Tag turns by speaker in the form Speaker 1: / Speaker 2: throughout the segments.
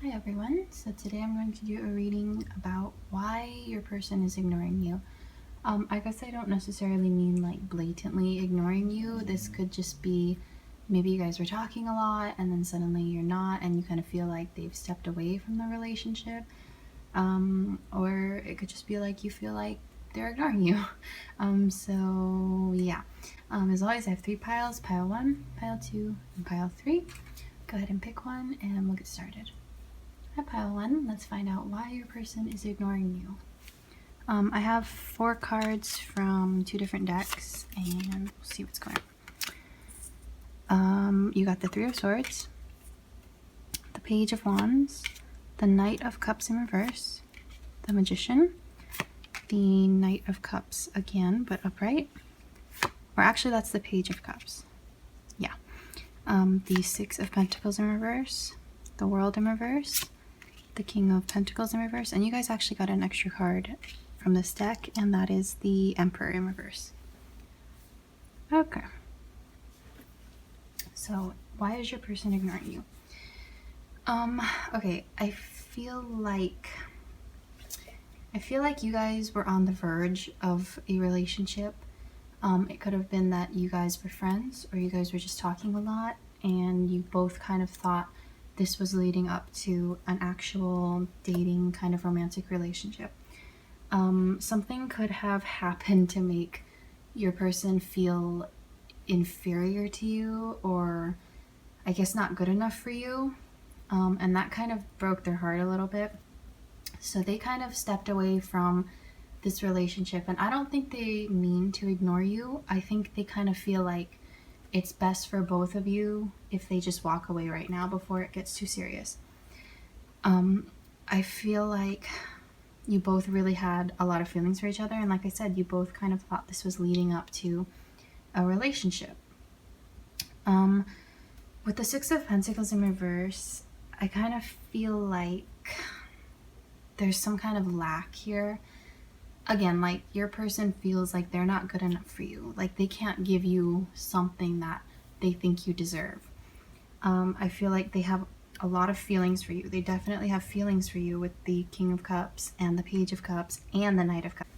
Speaker 1: Hi everyone, so today I'm going to do a reading about why your person is ignoring you. I guess I don't necessarily mean like blatantly ignoring you. This could just be maybe you guys were talking a lot and then suddenly you're not and you kind of feel like they've stepped away from the relationship. Or it could just be like you feel like they're ignoring you. As always, I have 3 piles, pile 1, pile 2, and pile 3. Go ahead and pick one and we'll get started. At pile 1, let's find out why your person is ignoring you. I have 4 cards from 2 different decks, and we'll see what's going on. You got the 3 of Swords, the Page of Wands, the Knight of Cups in reverse, the Magician, the Knight of Cups again, but upright. Or actually, that's the Page of Cups. Yeah. The 6 of Pentacles in reverse, the World in reverse, the King of Pentacles in reverse, and you guys actually got an extra card from this deck, and that is the Emperor in reverse. Okay. So, why is your person ignoring you? Okay, I feel like you guys were on the verge of a relationship. It could have been that you guys were friends, or you guys were just talking a lot, and you both kind of thought this was leading up to an actual dating kind of romantic relationship. Something could have happened to make your person feel inferior to you, or I guess not good enough for you, and that kind of broke their heart a little bit. So they kind of stepped away from this relationship, and I don't think they mean to ignore you. I think they kind of feel like it's best for both of you if they just walk away right now before it gets too serious. I feel like you both really had a lot of feelings for each other, and like I said, you both kind of thought this was leading up to a relationship. With the 6 of Pentacles in reverse, I kind of feel like there's some kind of lack here. Again, like your person feels like they're not good enough for you. Like they can't give you something that they think you deserve. I feel like they have a lot of feelings for you. They definitely have feelings for you with the King of Cups and the Page of Cups and the Knight of Cups.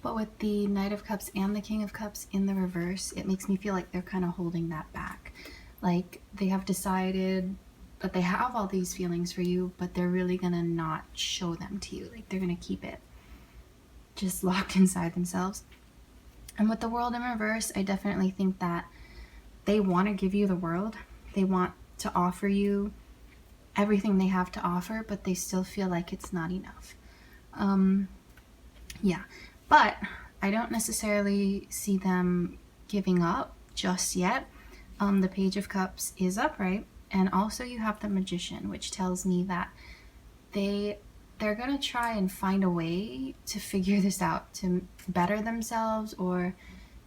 Speaker 1: But with the Knight of Cups and the King of Cups in the reverse, it makes me feel like they're kind of holding that back. Like they have decided that they have all these feelings for you, but they're really gonna not show them to you. Like they're gonna keep it just locked inside themselves. And with the World in reverse, I definitely think that they want to give you the world. They want to offer you everything they have to offer, but they still feel like it's not enough. But I don't necessarily see them giving up just yet. The Page of Cups is upright, and also you have the Magician, which tells me that they're gonna try and find a way to figure this out, to better themselves or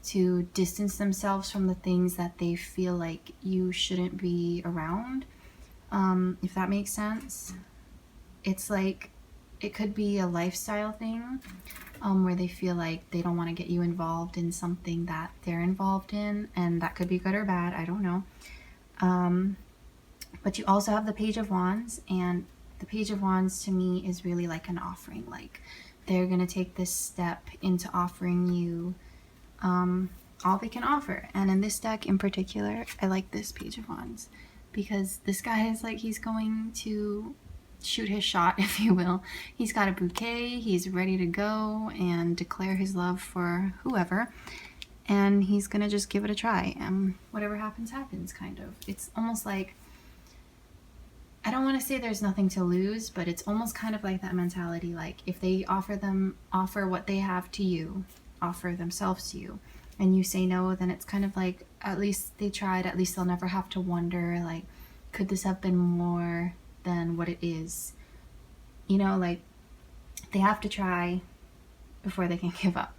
Speaker 1: to distance themselves from the things that they feel like you shouldn't be around, if that makes sense. It's like it could be a lifestyle thing, where they feel like they don't want to get you involved in something that they're involved in, and that could be good or bad, I don't know. But you also have the Page of Wands, and the Page of Wands to me is really like an offering. Like they're gonna take this step into offering you all they can offer. And in this deck in particular, I like this Page of Wands because this guy is like, he's going to shoot his shot, if you will. He's got a bouquet, he's ready to go and declare his love for whoever, and he's gonna just give it a try, and whatever happens happens, kind of. It's almost like, I don't want to say there's nothing to lose, but it's almost kind of like that mentality. Like if they offer what they have to you, offer themselves to you, and you say no, then it's kind of like, at least they tried, at least they'll never have to wonder, like, could this have been more than what it is? You know, like they have to try before they can give up.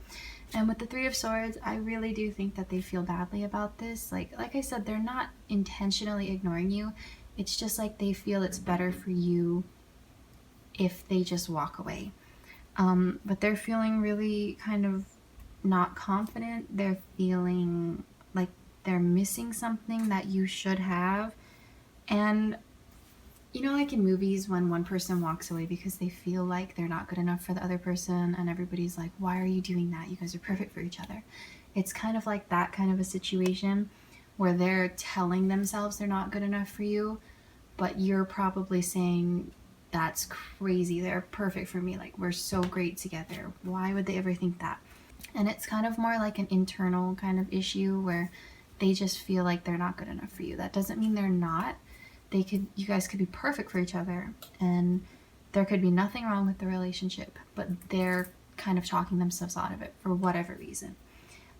Speaker 1: And with the 3 of Swords, I really do think that they feel badly about this. Like I said, they're not intentionally ignoring you. It's just like they feel it's better for you if they just walk away. But they're feeling really kind of not confident. They're feeling like they're missing something that you should have. And You know, like in movies when one person walks away because they feel like they're not good enough for the other person, and everybody's like, why are you doing that? You guys are perfect for each other. It's kind of like that kind of a situation where they're telling themselves they're not good enough for you, but you're probably saying, that's crazy. They're perfect for me. Like, we're so great together. Why would they ever think that? And it's kind of more like an internal kind of issue where they just feel like they're not good enough for you. That doesn't mean they're not. You guys could be perfect for each other, and there could be nothing wrong with the relationship, but they're kind of talking themselves out of it for whatever reason.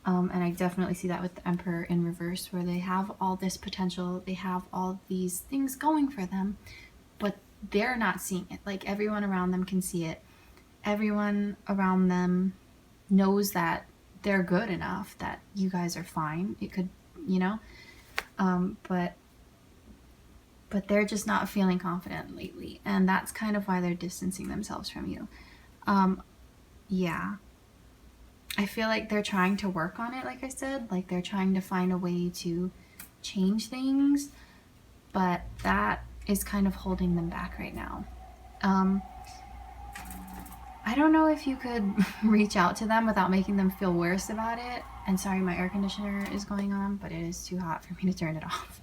Speaker 1: And I definitely see that with the Emperor in reverse, where they have all this potential, they have all these things going for them, but they're not seeing it. Like, everyone around them can see it. Everyone around them knows that they're good enough, that you guys are fine. It could, you know, but they're just not feeling confident lately, and that's kind of why they're distancing themselves from you. Yeah. I feel like they're trying to work on it, like I said. Like, they're trying to find a way to change things, but that is kind of holding them back right now. I don't know if you could reach out to them without making them feel worse about it. And sorry, my air conditioner is going on, but it is too hot for me to turn it off.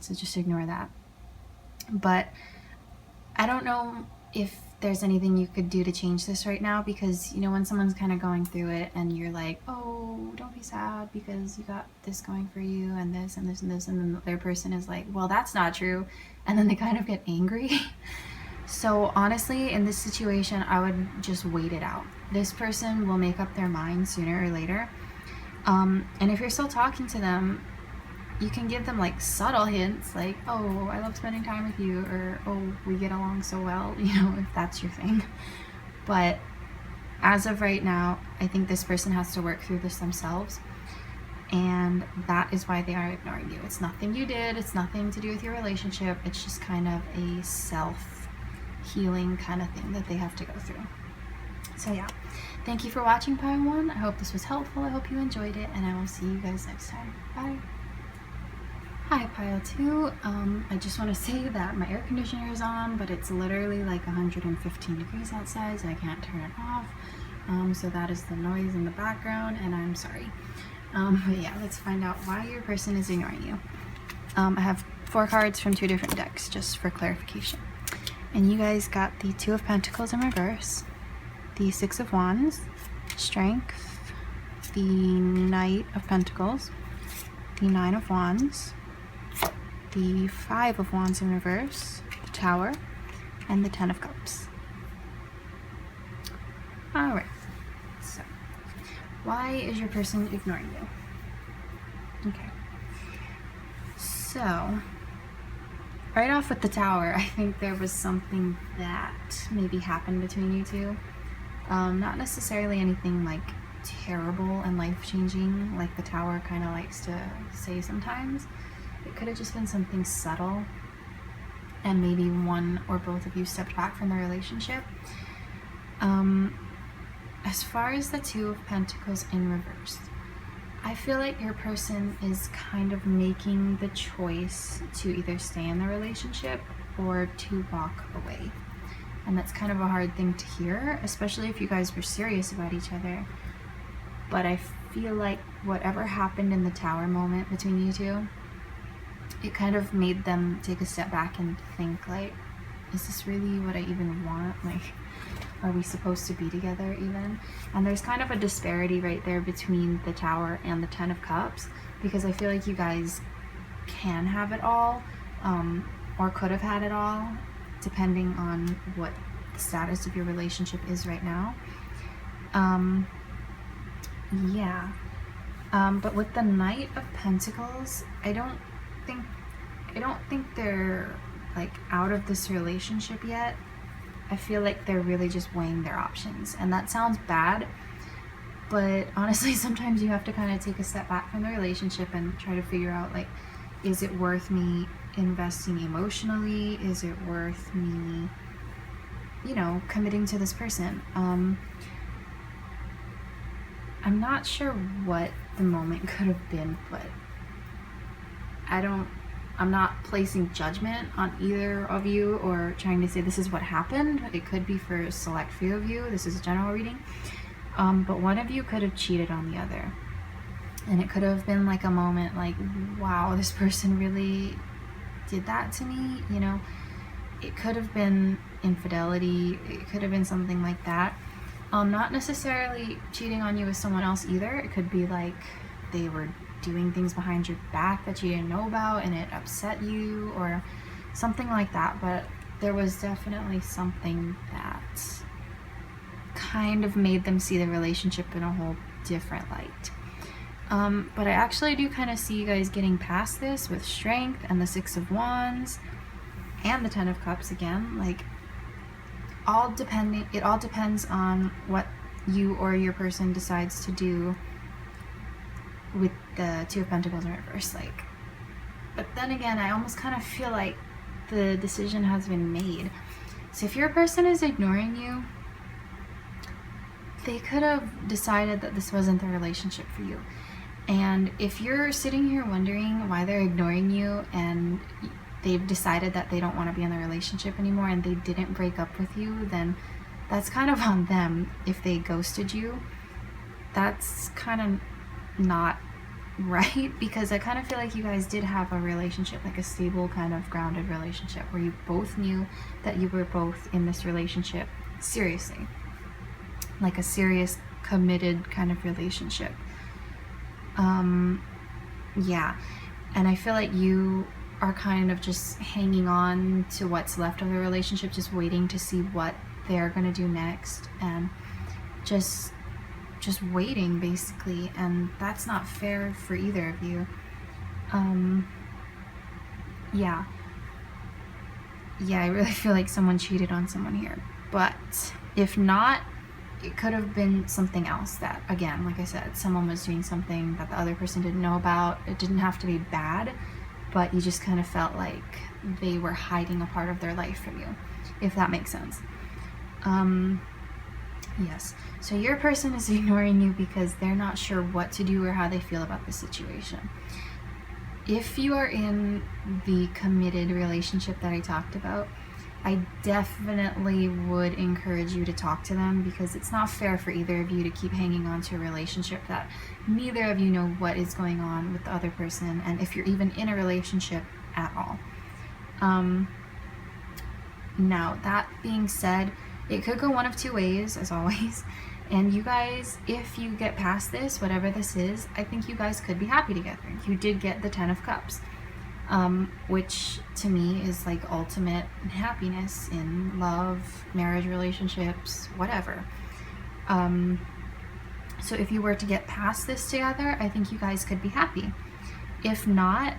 Speaker 1: So just ignore that. But I don't know if there's anything you could do to change this right now, because, you know, when someone's kind of going through it and you're like, oh, don't be sad because you got this going for you and this and this and this, and then the other person is like, well, that's not true, and then they kind of get angry. So honestly, in this situation, I would just wait it out. This person will make up their mind sooner or later. And if you're still talking to them, you can give them like subtle hints, like, oh, I love spending time with you, or oh, we get along so well, you know, if that's your thing. But as of right now, I think this person has to work through this themselves, and that is why they are ignoring you. It's nothing you did, it's nothing to do with your relationship, it's just kind of a self-healing kind of thing that they have to go through. So yeah, thank you for watching Pile 1. I hope this was helpful, I hope you enjoyed it, and I will see you guys next time. Bye! Hi, Pile 2. I just want to say that my air conditioner is on, but it's literally like 115 degrees outside, so I can't turn it off. So that is the noise in the background, and I'm sorry. But yeah, let's find out why your person is ignoring you. I have 4 cards from 2 different decks, just for clarification. And you guys got the 2 of Pentacles in reverse, the 6 of Wands, Strength, the Knight of Pentacles, the 9 of Wands, the 5 of Wands in reverse, the Tower, and the 10 of Cups. Alright, so why is your person ignoring you? Okay, so right off with the Tower, I think there was something that maybe happened between you two. Not necessarily anything like terrible and life-changing like the Tower kind of likes to say sometimes. It could have just been something subtle, and maybe one or both of you stepped back from the relationship. As far as the 2 of Pentacles in reverse, I feel like your person is kind of making the choice to either stay in the relationship or to walk away. And that's kind of a hard thing to hear, especially if you guys were serious about each other. But I feel like whatever happened in the Tower moment between you two, it kind of made them take a step back and think, like, is this really what I even want? Like, are we supposed to be together even? And there's kind of a disparity right there between the Tower and the 10 of Cups, because I feel like you guys can have it all, or could have had it all, depending on what the status of your relationship is right now. Yeah. But with the Knight of Pentacles, I don't think they're like out of this relationship yet. I feel like they're really just weighing their options, and that sounds bad, but honestly sometimes you have to kind of take a step back from the relationship and try to figure out, like, is it worth me investing emotionally? Is it worth me, you know, committing to this person? I'm not sure what the moment could have been, but I don't I'm not placing judgment on either of you or trying to say this is what happened. It could be for a select few of you. This is a general reading. But one of you could have cheated on the other. And it could have been like a moment like, wow, this person really did that to me, you know. It could have been infidelity. It could have been something like that. Not necessarily cheating on you with someone else either. It could be like they were doing things behind your back that you didn't know about and it upset you or something like that. But there was definitely something that kind of made them see the relationship in a whole different light. But I actually do kind of see you guys getting past this with strength and the 6 of Wands and the 10 of Cups again. Like, it all depends on what you or your person decides to do with the 2 of Pentacles in reverse. Like, but then again, I almost kind of feel like the decision has been made. So if your person is ignoring you, they could have decided that this wasn't the relationship for you. And if you're sitting here wondering why they're ignoring you and they've decided that they don't want to be in the relationship anymore and they didn't break up with you, then that's kind of on them. If they ghosted you, that's kind of not right, because I kind of feel like you guys did have a relationship, like a stable kind of grounded relationship where you both knew that you were both in this relationship seriously, like a serious committed kind of relationship. Yeah, and I feel like you are kind of just hanging on to what's left of the relationship, just waiting to see what they're gonna do next, and just waiting basically, and that's not fair for either of you. Yeah, I really feel like someone cheated on someone here, but if not, it could have been something else that, again, like I said, someone was doing something that the other person didn't know about. It didn't have to be bad, but you just kind of felt like they were hiding a part of their life from you, if that makes sense. Yes, so your person is ignoring you because they're not sure what to do or how they feel about the situation. If you are in the committed relationship that I talked about, I definitely would encourage you to talk to them, because it's not fair for either of you to keep hanging on to a relationship that neither of you know what is going on with the other person, and if you're even in a relationship at all. Now, that being said, it could go one of two ways, as always, and you guys, if you get past this, whatever this is, I think you guys could be happy together. You did get the 10 of Cups. Which to me is like ultimate happiness in love, marriage, relationships, whatever. So if you were to get past this together, I think you guys could be happy. If not,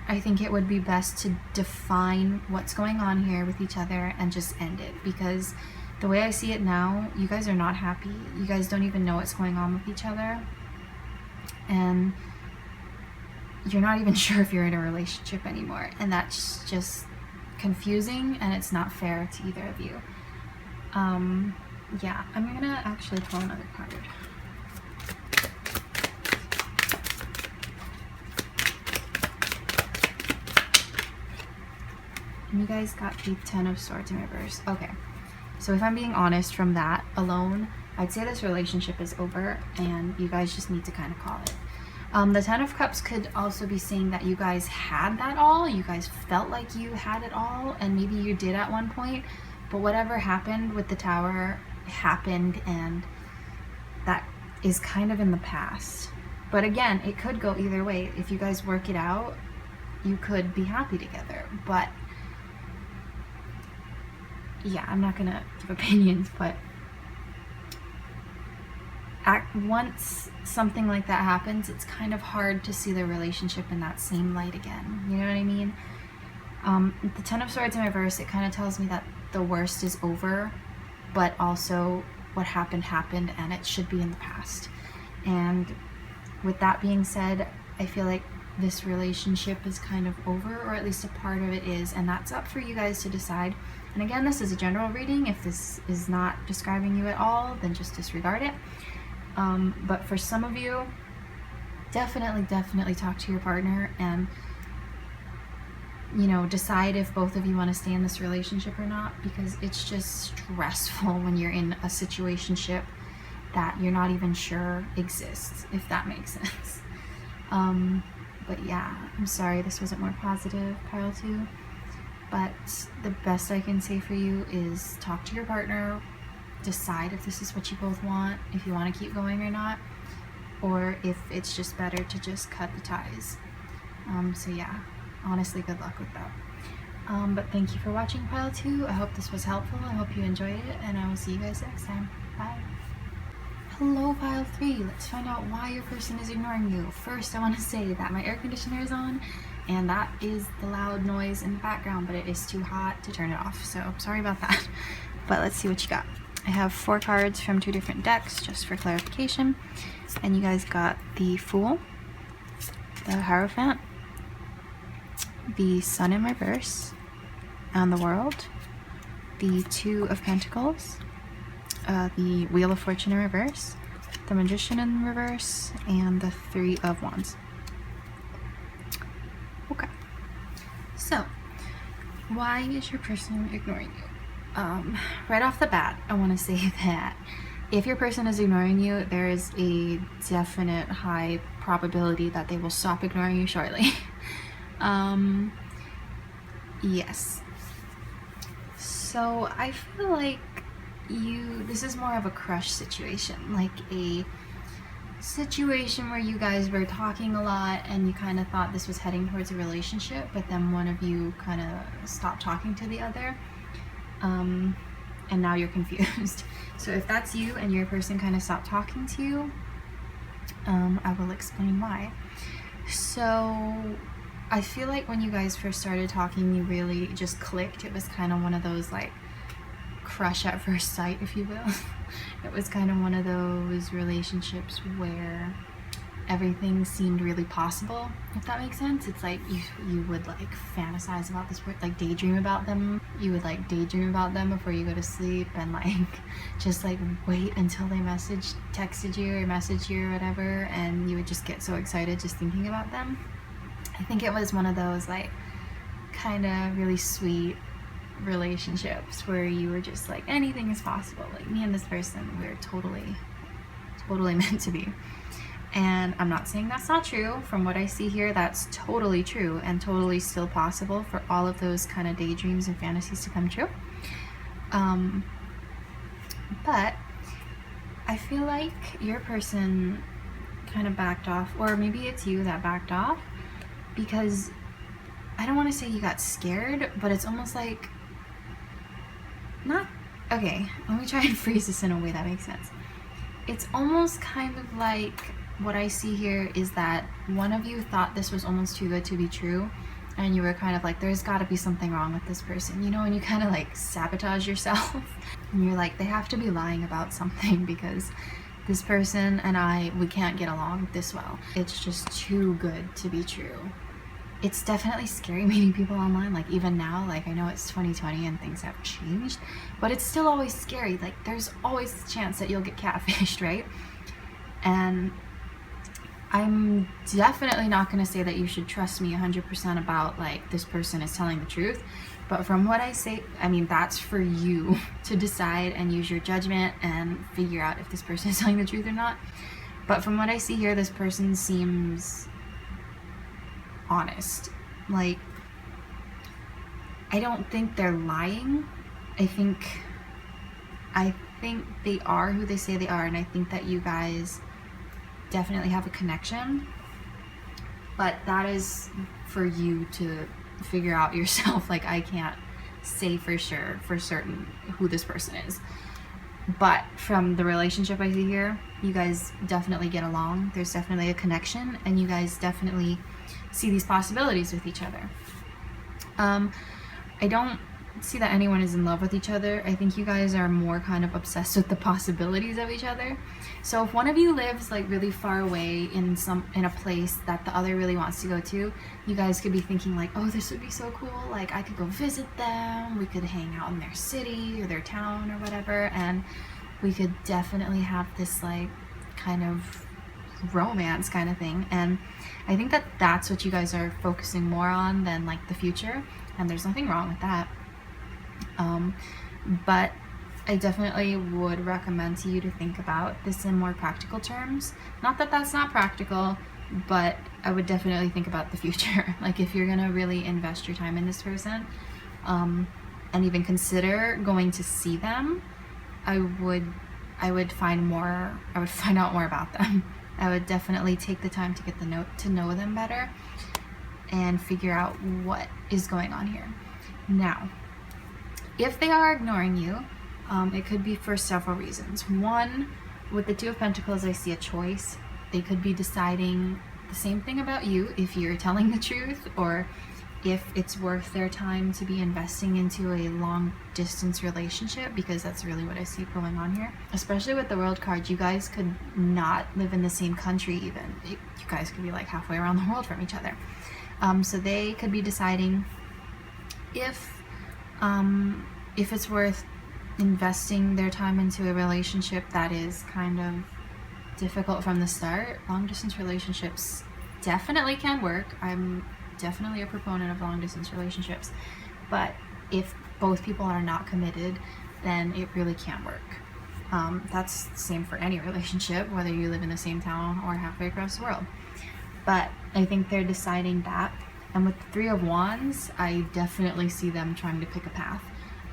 Speaker 1: I think it would be best to define what's going on here with each other and just end it, because the way I see it now, you guys are not happy. You guys don't even know what's going on with each other, and you're not even sure if you're in a relationship anymore, and that's just confusing, and it's not fair to either of you. Yeah, I'm gonna actually pull another card. And you guys got the 10 of Swords in reverse. Okay, so if I'm being honest, from that alone, I'd say this relationship is over, and you guys just need to kind of call it. The 10 of Cups could also be saying that you guys had that all. You guys felt like you had it all, and maybe you did at one point, but whatever happened with the Tower happened, and that is kind of in the past. But again, it could go either way. If you guys work it out, you could be happy together. But yeah, I'm not gonna give opinions, but once something like that happens, it's kind of hard to see the relationship in that same light again. You know what I mean? The 10 of Swords in reverse, it kind of tells me that the worst is over, but also what happened happened, and it should be in the past. And with that being said, I feel like this relationship is kind of over, or at least a part of it is, and that's up for you guys to decide. And again, this is a general reading. If this is not describing you at all, then just disregard it. But for some of you, definitely talk to your partner and you know, decide if both of you want to stay in this relationship or not, because it's just stressful when you're in a situationship that you're not even sure exists, if that makes sense. But yeah, I'm sorry this wasn't more positive, pile 2. But the best I can say for you is talk to your partner, decide if this is what you both want, if you want to keep going or not, or if it's just better to just cut the ties. So yeah, honestly, good luck with that. But thank you for watching pile 2. I hope this was helpful. I hope you enjoyed it, and I will see you guys next time. Bye. Hello, pile 3. Let's find out why your person is ignoring you. First, I want to say that my air conditioner is on, and that is the loud noise in the background, but it is too hot to turn it off, so sorry about that. But let's see what you got. I have 4 cards from 2 different decks, just for clarification. And you guys got the Fool, the Hierophant, the Sun in reverse, and the World, the 2 of Pentacles, the Wheel of Fortune in reverse, the Magician in reverse, and the 3 of Wands. Okay, so why is your person ignoring you? Right off the bat, I want to say that if your person is ignoring you, there is a definite high probability that they will stop ignoring you shortly. Yes. So I feel like this is more of a crush situation, like a situation where you guys were talking a lot and you kind of thought this was heading towards a relationship, but then one of you kind of stopped talking to the other, and now you're confused. So if that's you and your person kind of stopped talking to you, I will explain why. So I feel like when you guys first started talking, you really just clicked. It was kind of one of those like crush at first sight, if you will. It was kind of one of those relationships where everything seemed really possible, if that makes sense. It's like you would like fantasize about this, like daydream about them. You would like daydream about them before you go to sleep, and like just like wait until they texted you or messaged you or whatever, and you would just get so excited just thinking about them. I think it was one of those like kind of really sweet relationships where you were just like, anything is possible. Like me and this person, we're totally meant to be. And I'm not saying that's not true. From what I see here, that's totally true and totally still possible for all of those kind of daydreams and fantasies to come true. But I feel like your person kind of backed off, or maybe it's you that backed off, because I don't want to say you got scared, but it's almost like okay, let me try and phrase this in a way that makes sense. It's almost kind of like what I see here is that one of you thought this was almost too good to be true, and you were kind of like, there's got to be something wrong with this person, you know, and you kind of like sabotage yourself and you're like, they have to be lying about something because this person and we can't get along this well. It's just too good to be true. It's definitely scary meeting people online, like even now, like I know it's 2020 and things have changed, but it's still always scary. Like there's always a chance that you'll get catfished, right? And I'm definitely not going to say that you should trust me 100% about like this person is telling the truth, but from what I say, I mean, that's for you to decide and use your judgment and figure out if this person is telling the truth or not. But from what I see here, this person seems honest. Like, I don't think they're lying. I think they are who they say they are, and I think that you guys definitely have a connection, but that is for you to figure out yourself. Like I can't say for sure, for certain, who this person is, but from the relationship I see here, you guys definitely get along. There's definitely a connection, and you guys definitely see these possibilities with each other. I don't see that anyone is in love with each other. I think you guys are more kind of obsessed with the possibilities of each other. So if one of you lives like really far away in a place that the other really wants to go to, you guys could be thinking like, oh, this would be so cool, like I could go visit them, we could hang out in their city or their town or whatever, and we could definitely have this like kind of romance kind of thing. And I think that that's what you guys are focusing more on than like the future, and there's nothing wrong with that. But I definitely would recommend to you to think about this in more practical terms. Not that that's not practical, but I would definitely think about the future. Like if you're gonna really invest your time in this person, and even consider going to see them, I would find out more about them. I would definitely take the time to get to know them better and figure out what is going on here. Now, if they are ignoring you, it could be for several reasons. One, with the Two of Pentacles, I see a choice. They could be deciding the same thing about you, if you're telling the truth, or if it's worth their time to be investing into a long distance relationship, because that's really what I see going on here. Especially with the World card, you guys could not live in the same country even. You guys could be like halfway around the world from each other. So they could be deciding if it's worth investing their time into a relationship that is kind of difficult from the start. Long distance relationships definitely can work. I'm definitely a proponent of long distance relationships, but if both people are not committed, then it really can't work. That's the same for any relationship, whether you live in the same town or halfway across the world. But I think they're deciding that. And with the Three of Wands, I definitely see them trying to pick a path.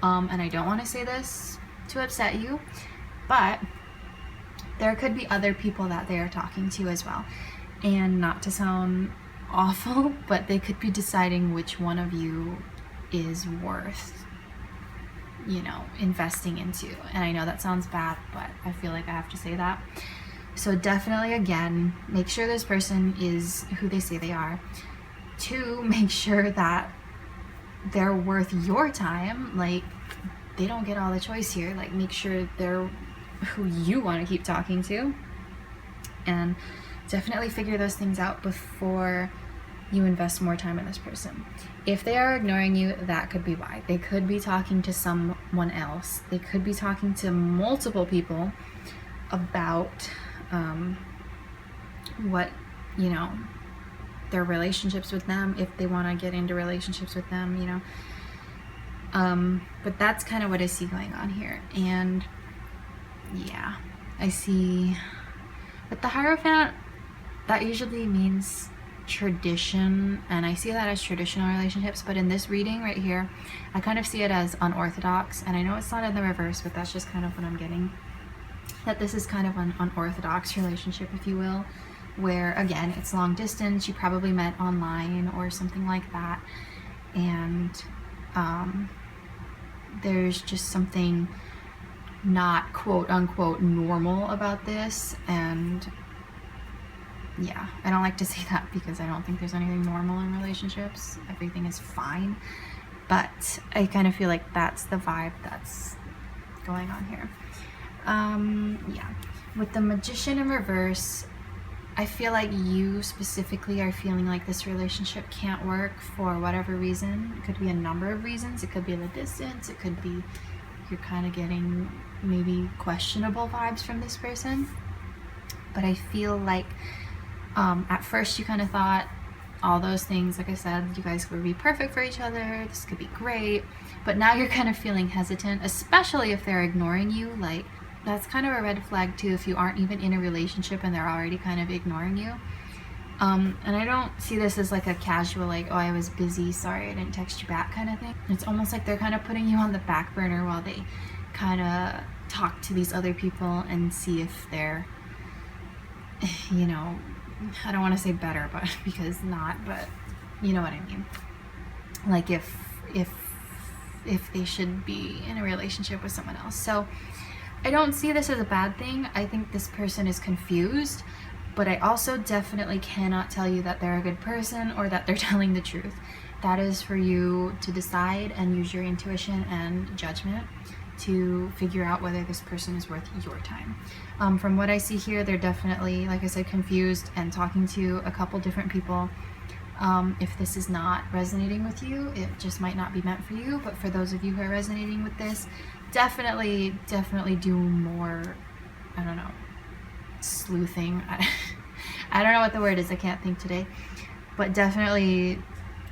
Speaker 1: And I don't want to say this to upset you, but there could be other people that they are talking to as well. And not to sound awful, but they could be deciding which one of you is worth, investing into. And I know that sounds bad, but I feel like I have to say that. So definitely, again, make sure this person is who they say they are. 2, make sure that they're worth your time. Like, they don't get all the choice here. Like, make sure they're who you want to keep talking to. And definitely figure those things out before you invest more time in this person. If they are ignoring you, that could be why. They could be talking to someone else. They could be talking to multiple people about what, their relationships with them, if they want to get into relationships with them, but that's kind of what I see going on here. And yeah, I see with the Hierophant, that usually means tradition, and I see that as traditional relationships, but in this reading right here, I kind of see it as unorthodox. And I know it's not in the reverse, but that's just kind of what I'm getting, that this is kind of an unorthodox relationship, if you will, where again, it's long distance. You probably met online or something like that, and there's just something not quote unquote normal about this. And yeah, I don't like to say that because I don't think there's anything normal in relationships. Everything is fine, but I kind of feel like that's the vibe that's going on here. Yeah, with the Magician in reverse, I feel like you specifically are feeling like this relationship can't work for whatever reason. It could be a number of reasons. It could be the distance. It could be you're kind of getting maybe questionable vibes from this person. But I feel like at first you kind of thought all those things, like I said, you guys would be perfect for each other. This could be great. But now you're kind of feeling hesitant, especially if they're ignoring you. Like, that's kind of a red flag too, if you aren't even in a relationship and they're already kind of ignoring you. And I don't see this as like a casual, like, oh, I was busy, sorry, I didn't text you back kind of thing. It's almost like they're kind of putting you on the back burner while they kind of talk to these other people and see if they're, I don't want to say better, but because not, but you know what I mean. Like if they should be in a relationship with someone else. So I don't see this as a bad thing. I think this person is confused, but I also definitely cannot tell you that they're a good person or that they're telling the truth. That is for you to decide and use your intuition and judgment to figure out whether this person is worth your time. From what I see here, they're definitely, like I said, confused and talking to a couple different people. If this is not resonating with you, it just might not be meant for you. But for those of you who are resonating with this, definitely do more, I don't know, sleuthing. I don't know what the word is, I can't think today, but definitely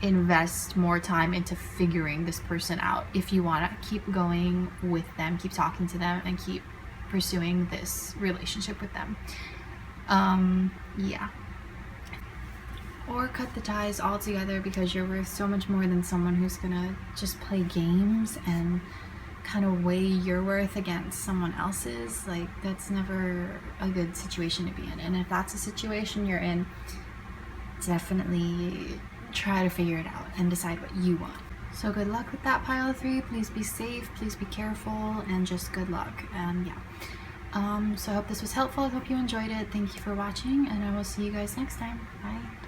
Speaker 1: invest more time into figuring this person out if you want to keep going with them, keep talking to them, and keep pursuing this relationship with them. Yeah. Or cut the ties altogether, because you're worth so much more than someone who's gonna just play games and kind of weigh your worth against someone else's. Like, that's never a good situation to be in. And if that's a situation you're in, definitely try to figure it out and decide what you want. So good luck with that, pile of 3. Please be safe, please be careful, and just good luck. And yeah, so I hope this was helpful. I hope you enjoyed it. Thank you for watching, and I will see you guys next time. Bye.